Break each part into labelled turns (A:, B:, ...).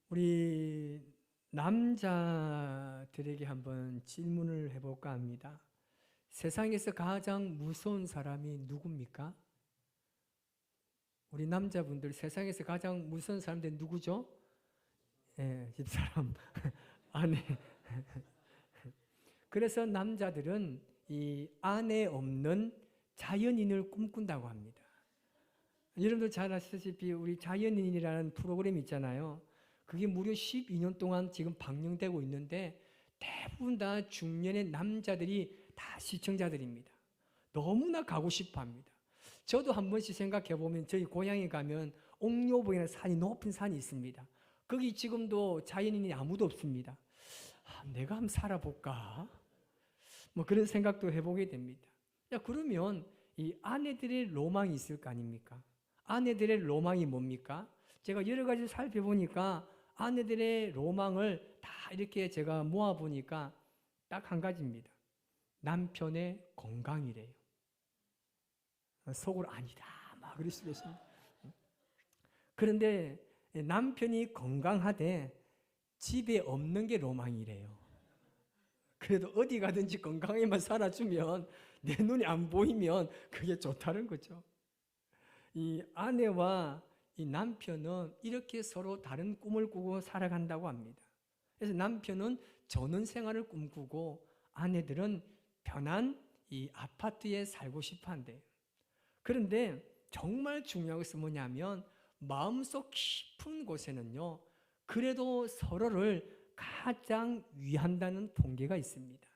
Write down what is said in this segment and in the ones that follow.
A: 우리 남자들에게 한번 질문을 해볼까 합니다. 세상에서 가장 무서운 사람이 누굽니까? 우리 남자분들 세상에서 가장 무서운 사람들 누구죠? 집사람, 아내. 그래서 남자들은 이 아내 없는 자연인을 꿈꾼다고 합니다. 여러분들 잘 아시다시피 우리 자연인이라는 프로그램 있잖아요. 그게 무려 12년 동안 지금 방영되고 있는데 대부분 다 중년의 남자들이 다 시청자들입니다. 너무나 가고 싶어 합니다. 저도 한 번씩 생각해 보면 저희 고향에 가면 옥녀봉이라는 산이 높은 산이 있습니다. 거기 지금도 자연인이 아무도 없습니다. 내가 한번 살아볼까? 뭐 그런 생각도 해보게 됩니다. 그러면 이 아내들의 로망이 있을 거 아닙니까? 아내들의 로망이 뭡니까? 제가 여러 가지 살펴보니까 아내들의 로망을 다 이렇게 제가 모아보니까 딱 한 가지입니다. 남편의 건강이래요. 속으로 아니다 막 그럴 수도 있습니다. 그런데 남편이 건강하되 집에 없는 게 로망이래요. 그래도 어디 가든지 건강하게만 살아주면 내 눈이 안 보이면 그게 좋다는 거죠. 이 아내와 이 남편은 이렇게 서로 다른 꿈을 꾸고 살아간다고 합니다. 그래서 남편은 전원 생활을 꿈꾸고 아내들은 편한 이 아파트에 살고 싶어 한대요. 그런데 정말 중요한 것은 뭐냐면 마음속 깊은 곳에는요, 그래도 서로를 가장 위한다는 통계가 있습니다.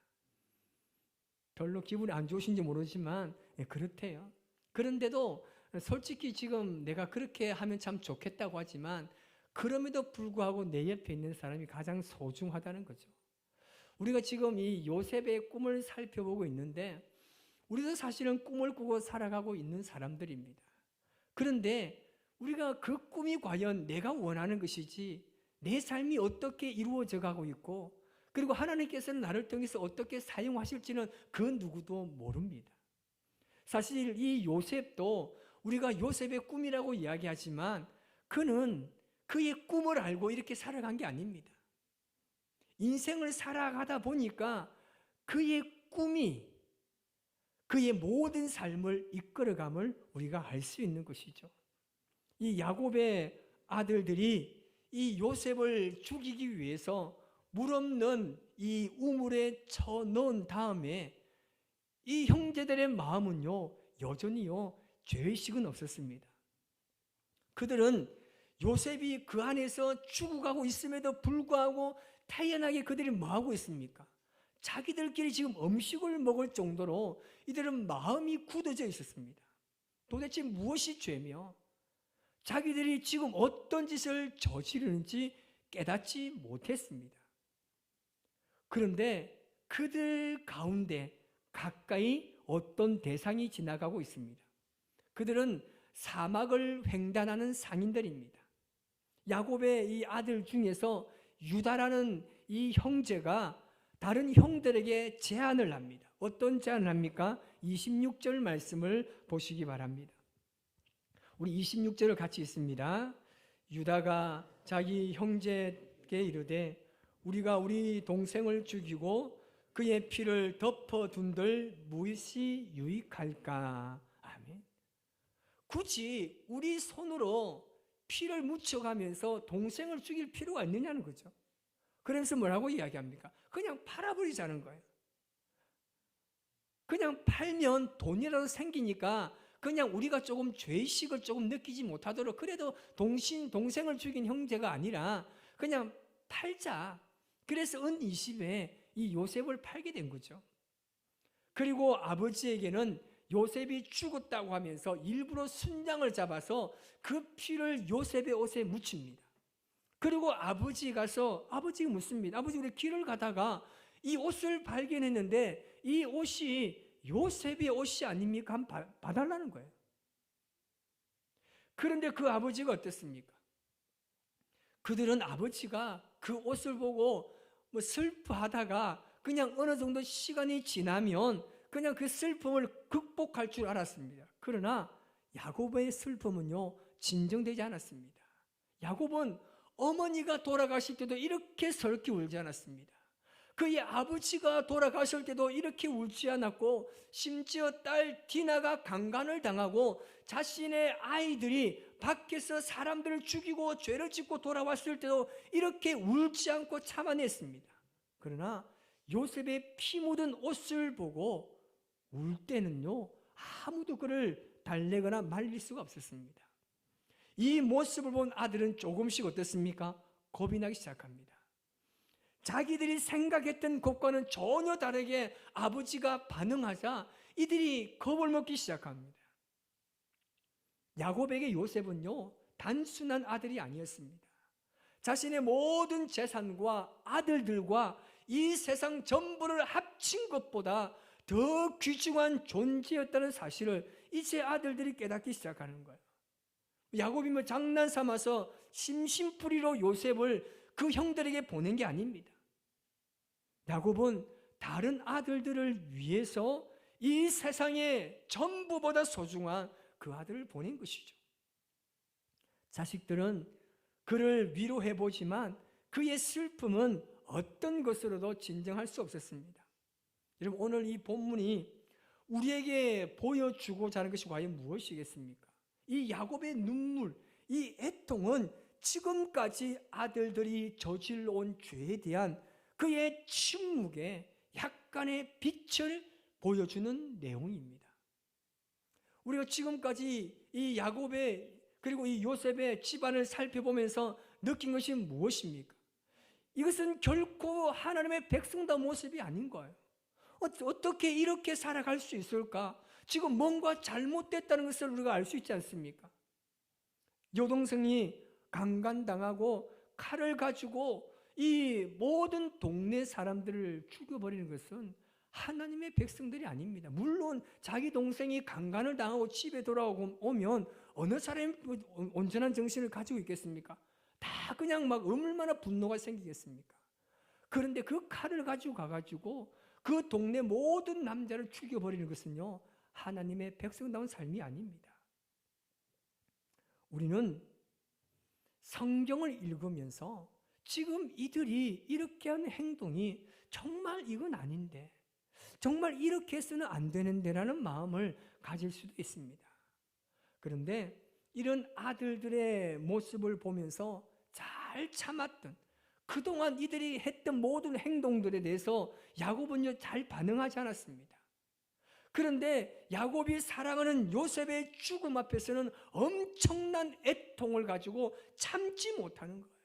A: 별로 기분이 안 좋으신지 모르지만 그렇대요. 그런데도 솔직히 지금 내가 그렇게 하면 참 좋겠다고 하지만 그럼에도 불구하고 내 옆에 있는 사람이 가장 소중하다는 거죠. 우리가 지금 이 요셉의 꿈을 살펴보고 있는데 우리도 사실은 꿈을 꾸고 살아가고 있는 사람들입니다. 그런데 우리가 그 꿈이 과연 내가 원하는 것이지 내 삶이 어떻게 이루어져 가고 있고 그리고 하나님께서는 나를 통해서 어떻게 사용하실지는 그 누구도 모릅니다. 사실 이 요셉도 우리가 요셉의 꿈이라고 이야기하지만 그는 그의 꿈을 알고 이렇게 살아간 게 아닙니다. 인생을 살아가다 보니까 그의 꿈이 그의 모든 삶을 이끌어감을 우리가 알 수 있는 것이죠. 이 야곱의 아들들이 이 요셉을 죽이기 위해서 물 없는 이 우물에 쳐넣은 다음에 이 형제들의 마음은요 여전히요 죄의식은 없었습니다. 그들은 요셉이 그 안에서 죽어가고 있음에도 불구하고 태연하게 그들이 뭐하고 있습니까? 자기들끼리 지금 음식을 먹을 정도로 이들은 마음이 굳어져 있었습니다. 도대체 무엇이 죄며 자기들이 지금 어떤 짓을 저지르는지 깨닫지 못했습니다. 그런데 그들 가운데 가까이 어떤 대상이 지나가고 있습니다. 그들은 사막을 횡단하는 상인들입니다. 야곱의 이 아들 중에서 유다라는 이 형제가 다른 형들에게 제안을 합니다. 어떤 제안을 합니까? 26절 말씀을 보시기 바랍니다. 우리 26절을 같이 읽습니다. 유다가 자기 형제에게 이르되 우리가 우리 동생을 죽이고 그의 피를 덮어둔들 무엇이 유익할까? 아멘. 굳이 우리 손으로 피를 묻혀가면서 동생을 죽일 필요가 있느냐는 거죠. 그래서 뭐라고 이야기합니까? 그냥 팔아버리자는 거예요. 그냥 팔면 돈이라도 생기니까 그냥 우리가 조금 죄의식을 조금 느끼지 못하도록 그래도 동생을 죽인 형제가 아니라 그냥 팔자. 그래서 은 20에 이 요셉을 팔게 된 거죠. 그리고 아버지에게는 요셉이 죽었다고 하면서 일부러 순장을 잡아서 그 피를 요셉의 옷에 묻힙니다. 그리고 아버지 가서 아버지가 묻습니다. 아버지 우리 길을 가다가 이 옷을 발견했는데 이 옷이 요셉의 옷이 아닙니까? 한번 봐달라는 거예요. 그런데 그 아버지가 어떻습니까? 그들은 아버지가 그 옷을 보고 뭐 슬퍼하다가 그냥 어느 정도 시간이 지나면 그냥 그 슬픔을 극복할 줄 알았습니다. 그러나 야곱의 슬픔은요 진정되지 않았습니다. 야곱은 어머니가 돌아가실 때도 이렇게 설키 울지 않았습니다. 그의 아버지가 돌아가실 때도 이렇게 울지 않았고, 심지어 딸 디나가 강간을 당하고 자신의 아이들이 밖에서 사람들을 죽이고 죄를 짓고 돌아왔을 때도 이렇게 울지 않고 참아냈습니다. 그러나 요셉의 피 묻은 옷을 보고 울 때는요, 아무도 그를 달래거나 말릴 수가 없었습니다. 이 모습을 본 아들은 조금씩 어떻습니까? 겁이 나기 시작합니다. 자기들이 생각했던 것과는 전혀 다르게 아버지가 반응하자 이들이 겁을 먹기 시작합니다. 야곱에게 요셉은요, 단순한 아들이 아니었습니다. 자신의 모든 재산과 아들들과 이 세상 전부를 합친 것보다 더 귀중한 존재였다는 사실을 이제 아들들이 깨닫기 시작하는 거예요. 야곱이 뭐 장난 삼아서 심심풀이로 요셉을 그 형들에게 보낸 게 아닙니다. 야곱은 다른 아들들을 위해서 이 세상의 전부보다 소중한 그 아들을 보낸 것이죠. 자식들은 그를 위로해보지만 그의 슬픔은 어떤 것으로도 진정할 수 없었습니다. 여러분, 오늘 이 본문이 우리에게 보여주고자 하는 것이 과연 무엇이겠습니까? 이 야곱의 눈물, 이 애통은 지금까지 아들들이 저질러온 죄에 대한 그의 침묵에 약간의 빛을 보여주는 내용입니다. 우리가 지금까지 이 야곱의 그리고 이 요셉의 집안을 살펴보면서 느낀 것이 무엇입니까? 이것은 결코 하나님의 백성다운 모습이 아닌 거예요. 어떻게 이렇게 살아갈 수 있을까? 지금 뭔가 잘못됐다는 것을 우리가 알 수 있지 않습니까? 여동생이 강간당하고 칼을 가지고 이 모든 동네 사람들을 죽여버리는 것은 하나님의 백성들이 아닙니다. 물론 자기 동생이 강간을 당하고 집에 돌아오면 어느 사람이 온전한 정신을 가지고 있겠습니까? 다 그냥 막 얼마나 분노가 생기겠습니까? 그런데 그 칼을 가지고 가가지고 그 동네 모든 남자를 죽여버리는 것은요, 하나님의 백성다운 삶이 아닙니다. 우리는 성경을 읽으면서 지금 이들이 이렇게 하는 행동이 정말 이건 아닌데, 정말 이렇게 해서는 안 되는데 라는 마음을 가질 수도 있습니다. 그런데 이런 아들들의 모습을 보면서 잘 참았던, 그동안 이들이 했던 모든 행동들에 대해서 야곱은요, 잘 반응하지 않았습니다. 그런데 야곱이 사랑하는 요셉의 죽음 앞에서는 엄청난 애통을 가지고 참지 못하는 거예요.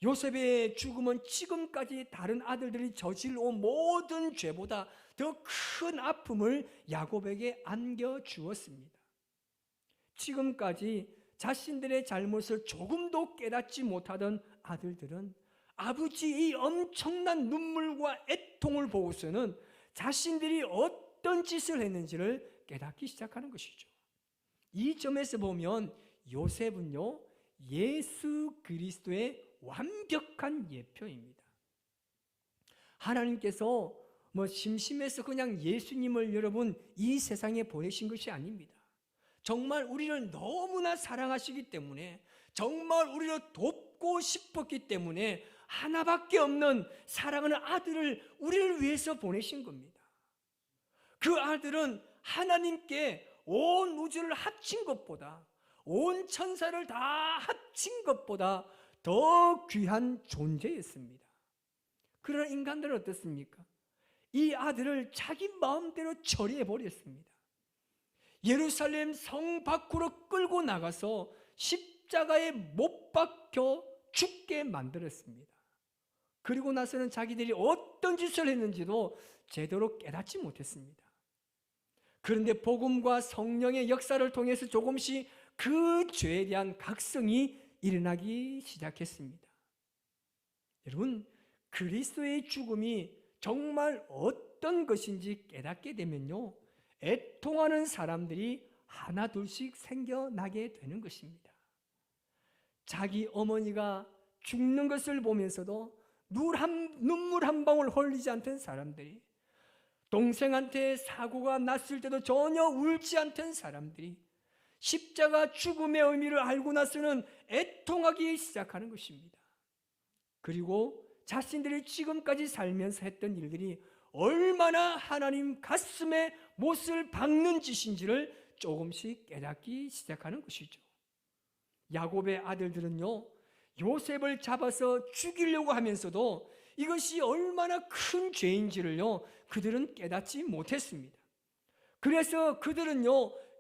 A: 요셉의 죽음은 지금까지 다른 아들들이 저질러온 모든 죄보다 더 큰 아픔을 야곱에게 안겨주었습니다. 지금까지 자신들의 잘못을 조금도 깨닫지 못하던 아들들은 아버지의 엄청난 눈물과 애통을 보고서는 자신들이 어떤 짓을 했는지를 깨닫기 시작하는 것이죠. 이 점에서 보면 요셉은요, 예수 그리스도의 완벽한 예표입니다. 하나님께서 심심해서 그냥 예수님을 여러분 이 세상에 보내신 것이 아닙니다. 정말 우리를 너무나 사랑하시기 때문에, 정말 우리를 돕고 싶었기 때문에 하나밖에 없는 사랑하는 아들을 우리를 위해서 보내신 겁니다. 그 아들은 하나님께 온 우주를 합친 것보다, 온 천사를 다 합친 것보다 더 귀한 존재였습니다. 그러나 인간들은 어떻습니까? 이 아들을 자기 마음대로 처리해버렸습니다. 예루살렘 성 밖으로 끌고 나가서 십자가에 못 박혀 죽게 만들었습니다. 그리고 나서는 자기들이 어떤 짓을 했는지도 제대로 깨닫지 못했습니다. 그런데 복음과 성령의 역사를 통해서 조금씩 그 죄에 대한 각성이 일어나기 시작했습니다. 여러분, 그리스도의 죽음이 정말 어떤 것인지 깨닫게 되면요, 애통하는 사람들이 하나 둘씩 생겨나게 되는 것입니다. 자기 어머니가 죽는 것을 보면서도 눈물 한 방울 흘리지 않던 사람들이, 동생한테 사고가 났을 때도 전혀 울지 않던 사람들이, 십자가 죽음의 의미를 알고 나서는 애통하기 시작하는 것입니다. 그리고 자신들이 지금까지 살면서 했던 일들이 얼마나 하나님 가슴에 못을 박는 짓인지를 조금씩 깨닫기 시작하는 것이죠. 야곱의 아들들은요, 요셉을 잡아서 죽이려고 하면서도 이것이 얼마나 큰 죄인지를요, 그들은 깨닫지 못했습니다. 그래서 그들은요,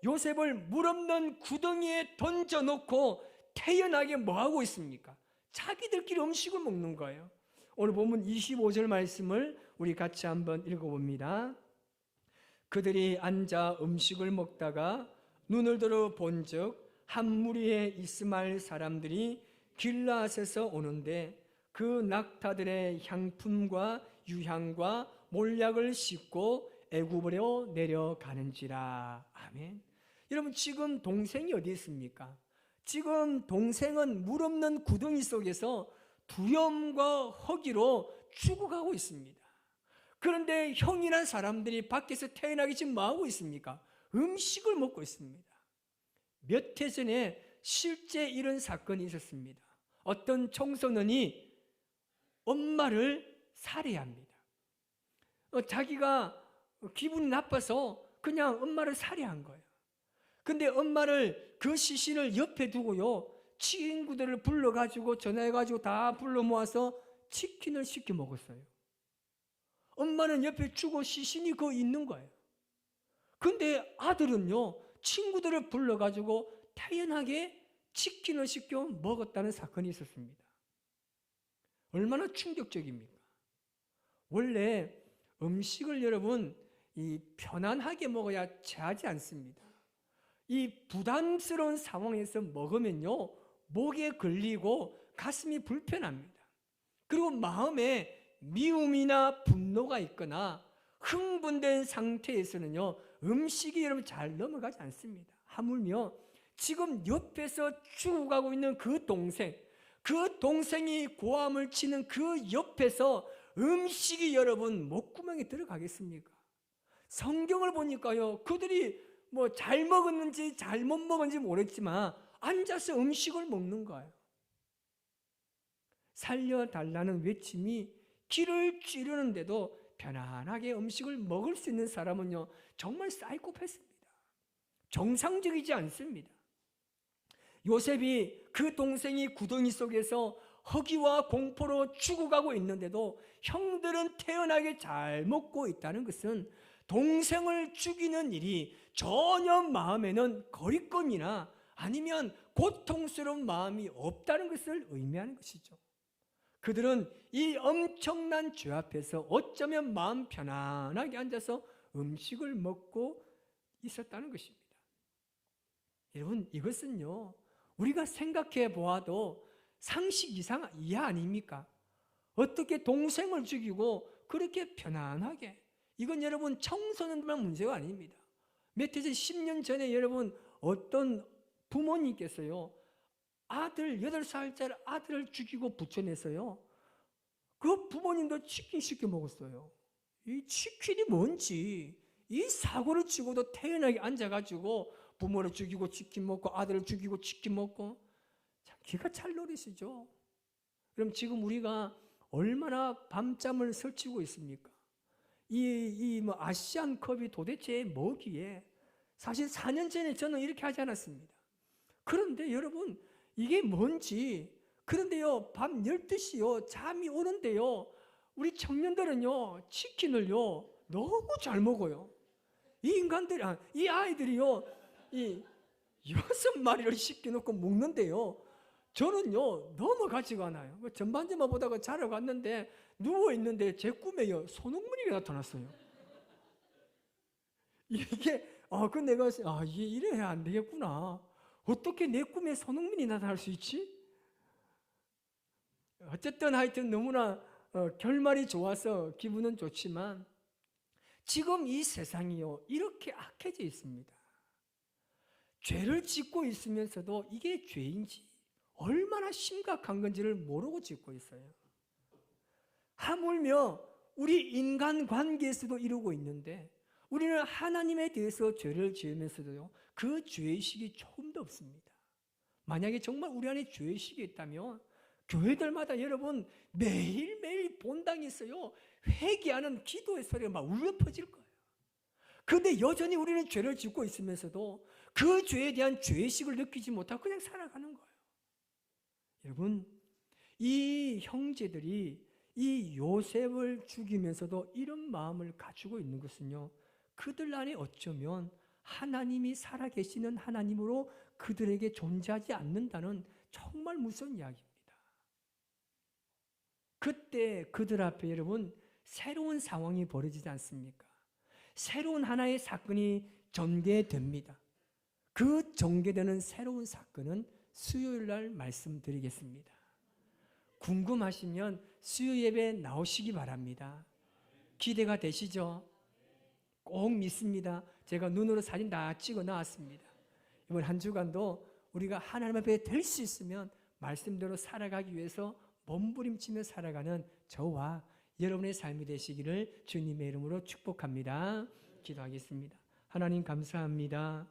A: 요셉을 물 없는 구덩이에 던져놓고 태연하게 뭐하고 있습니까? 자기들끼리 음식을 먹는 거예요. 오늘 보면 25절 말씀을 우리 같이 한번 읽어봅니다. 그들이 앉아 음식을 먹다가 눈을 들어 본즉 한 무리의 이스마엘 사람들이 길라앗에서 오는데 그 낙타들의 향품과 유향과 몰약을 싣고 애굽으로 내려가는지라. 아멘. 여러분, 지금 동생이 어디 있습니까? 지금 동생은 물 없는 구덩이 속에서 두려움과 허기로 죽어가고 있습니다. 그런데 형이란 사람들이 밖에서 태어나기 지금 뭐하고 있습니까? 음식을 먹고 있습니다. 몇 해 전에 실제 이런 사건이 있었습니다. 어떤 청소년이 엄마를 살해합니다. 자기가 기분이 나빠서 그냥 엄마를 살해한 거예요. 근데 엄마를, 그 시신을 옆에 두고요, 친구들을 불러가지고 전화해가지고 다 불러 모아서 치킨을 시켜 먹었어요. 엄마는 옆에 죽어 시신이 그 있는 거예요. 근데 아들은요, 친구들을 불러가지고 태연하게 치킨을 시켜 먹었다는 사건이 있었습니다. 얼마나 충격적입니까? 원래 음식을 여러분 편안하게 먹어야 체하지 않습니다. 이 부담스러운 상황에서 먹으면요, 목에 걸리고 가슴이 불편합니다. 그리고 마음에 미움이나 분노가 있거나 흥분된 상태에서는요, 음식이 여러분 잘 넘어가지 않습니다. 하물며 지금 옆에서 죽어가고 있는 그 동생이 고함을 치는 그 옆에서 음식이 여러분 목구멍에 들어가겠습니까? 성경을 보니까요, 그들이 뭐 잘 먹었는지 잘못 먹었는지 모르겠지만 앉아서 음식을 먹는 거예요. 살려달라는 외침이 귀를 찌르는데도 편안하게 음식을 먹을 수 있는 사람은요, 정말 사이코패스입니다. 정상적이지 않습니다. 요셉이 그 동생이 구덩이 속에서 허기와 공포로 죽어가고 있는데도 형들은 태연하게 잘 먹고 있다는 것은 동생을 죽이는 일이 전혀 마음에는 거리낌이나 아니면 고통스러운 마음이 없다는 것을 의미하는 것이죠. 그들은 이 엄청난 죄 앞에서 어쩌면 마음 편안하게 앉아서 음식을 먹고 있었다는 것입니다. 여러분, 이것은요, 우리가 생각해 보아도 상식 이해 아닙니까? 어떻게 동생을 죽이고 그렇게 편안하게, 이건 여러분 청소년들만 문제가 아닙니다. 몇 해 전 10년 전에 여러분 어떤 부모님께서요, 아들 8살짜리 아들을 죽이고 붙여내서요, 그 부모님도 치킨 시켜 먹었어요. 이 치킨이 뭔지, 이 사고를 치고도 태연하게 앉아가지고 부모를 죽이고 치킨 먹고 아들을 죽이고 치킨 먹고, 참 기가 찰 노릇이죠. 그럼 지금 우리가 얼마나 밤잠을 설치고 있습니까? 뭐 아시안컵이 도대체 뭐기에, 사실 4년 전에 저는 이렇게 하지 않았습니다. 그런데 여러분, 이게 뭔지, 그런데요, 밤 12시요, 잠이 오는데요, 우리 청년들은요, 치킨을요, 너무 잘 먹어요. 이 아이들이요, 6마리를 시켜놓고 먹는데요, 저는요, 넘어가지가 않아요. 전반전만 보다가 자러 갔는데, 누워있는데 제 꿈에요, 손흥민이가 나타났어요. 그 내가, 이게 이래야 안 되겠구나. 어떻게 내 꿈에 손흥민이 나타날 수 있지? 어쨌든 하여튼 너무나 결말이 좋아서 기분은 좋지만, 지금 이 세상이요, 이렇게 악해져 있습니다. 죄를 짓고 있으면서도 이게 죄인지 얼마나 심각한 건지를 모르고 짓고 있어요. 하물며 우리 인간관계에서도 이루고 있는데, 우리는 하나님에 대해서 죄를 지으면서도요, 그 죄의식이 조금도 없습니다. 만약에 정말 우리 안에 죄의식이 있다면 교회들마다 여러분 매일매일 본당이 있어요. 회개하는 기도의 소리가 막 울려 퍼질 거예요. 그런데 여전히 우리는 죄를 짓고 있으면서도 그 죄에 대한 죄의식을 느끼지 못하고 그냥 살아가는 거예요. 여러분, 이 형제들이 이 요셉을 죽이면서도 이런 마음을 가지고 있는 것은요, 그들 안에 어쩌면 하나님이 살아계시는 하나님으로 그들에게 존재하지 않는다는 정말 무서운 이야기입니다. 그때 그들 앞에 여러분 새로운 상황이 벌어지지 않습니까? 새로운 하나의 사건이 전개됩니다. 그 전개되는 새로운 사건은 수요일 날 말씀드리겠습니다. 궁금하시면 수요 예배 나오시기 바랍니다. 기대가 되시죠? 꼭 믿습니다. 제가 눈으로 사진 다 찍어 놨습니다. 이번 한 주간도 우리가 하나님 앞에 될 수 있으면 말씀대로 살아가기 위해서 몸부림치며 살아가는 저와 여러분의 삶이 되시기를 주님의 이름으로 축복합니다. 기도하겠습니다. 하나님 감사합니다.